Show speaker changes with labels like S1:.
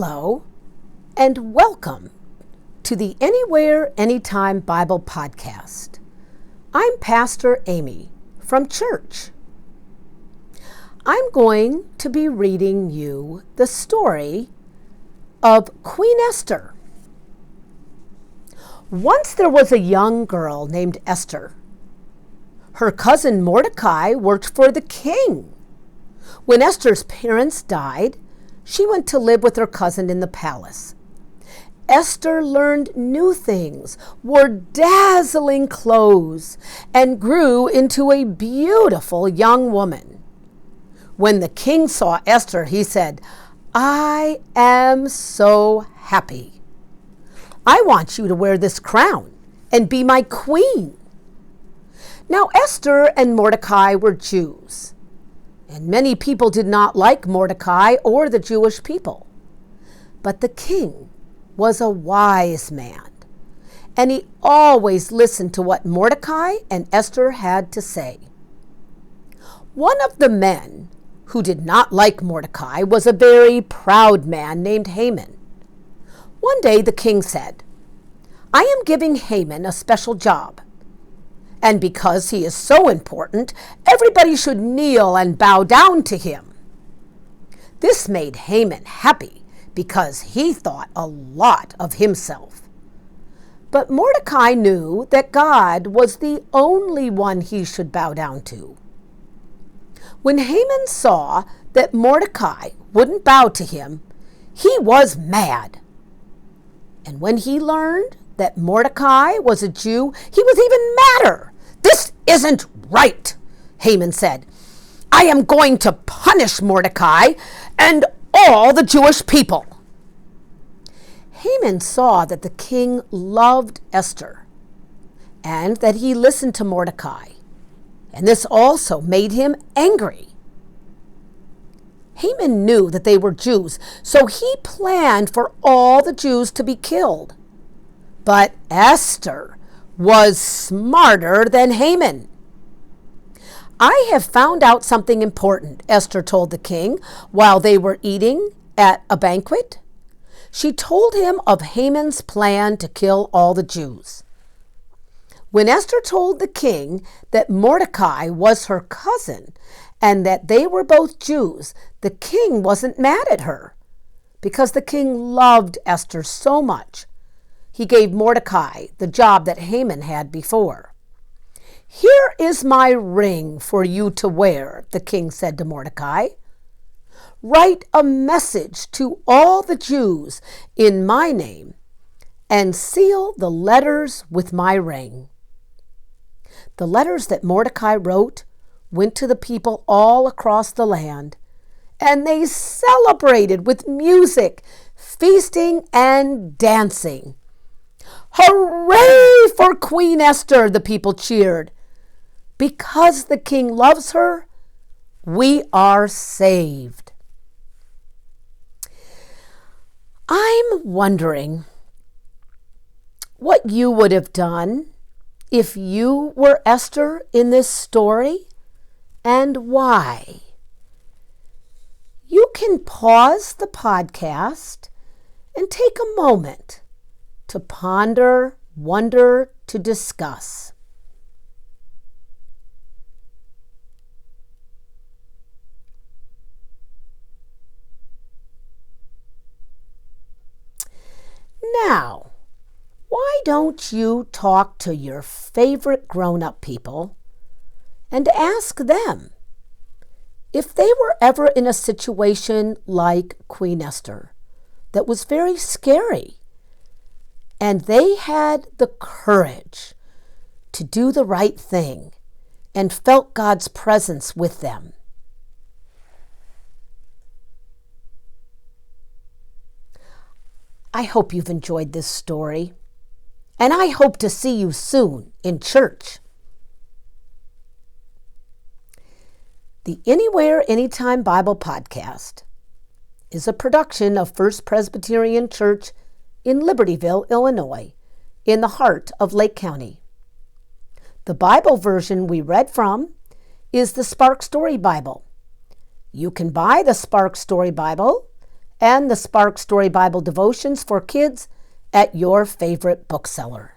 S1: Hello, and welcome to the Anywhere, Anytime Bible Podcast. I'm Pastor Amy from church. I'm going to be reading you the story of Queen Esther. Once there was a young girl named Esther. Her cousin Mordecai worked for the king. When Esther's parents died, she went to live with her cousin in the palace. Esther learned new things, wore dazzling clothes, and grew into a beautiful young woman. When the king saw Esther, he said, "I am so happy. I want you to wear this crown and be my queen." Now Esther and Mordecai were Jews. And many people did not like Mordecai or the Jewish people. But the king was a wise man, and he always listened to what Mordecai and Esther had to say. One of the men who did not like Mordecai was a very proud man named Haman. One day the king said, "I am giving Haman a special job. And because he is so important, everybody should kneel and bow down to him." This made Haman happy because he thought a lot of himself. But Mordecai knew that God was the only one he should bow down to. When Haman saw that Mordecai wouldn't bow to him, he was mad. And when he learned that Mordecai was a Jew, he was even madder. "This isn't right," Haman said. "I am going to punish Mordecai and all the Jewish people." Haman saw that the king loved Esther and that he listened to Mordecai, and this also made him angry. Haman knew that they were Jews, so he planned for all the Jews to be killed. But Esther was smarter than Haman. "I have found out something important," Esther told the king while they were eating at a banquet. She told him of Haman's plan to kill all the Jews. When Esther told the king that Mordecai was her cousin and that they were both Jews, the king wasn't mad at her because the king loved Esther so much. He gave Mordecai the job that Haman had before. "Here is my ring for you to wear," the king said to Mordecai. "Write a message to all the Jews in my name and seal the letters with my ring." The letters that Mordecai wrote went to the people all across the land, and they celebrated with music, feasting, and dancing. "Hooray for Queen Esther," the people cheered. "Because the king loves her, we are saved." I'm wondering what you would have done if you were Esther in this story and why. You can pause the podcast and take a moment to ponder, wonder, to discuss. Now, why don't you talk to your favorite grown-up people and ask them if they were ever in a situation like Queen Esther that was very scary, and they had the courage to do the right thing and felt God's presence with them. I hope you've enjoyed this story, and I hope to see you soon in church. The Anywhere, Anytime Bible Podcast is a production of First Presbyterian Church in Libertyville, Illinois, in the heart of Lake County. The Bible version we read from is the Spark Story Bible. You can buy the Spark Story Bible and the Spark Story Bible Devotions for Kids at your favorite bookseller.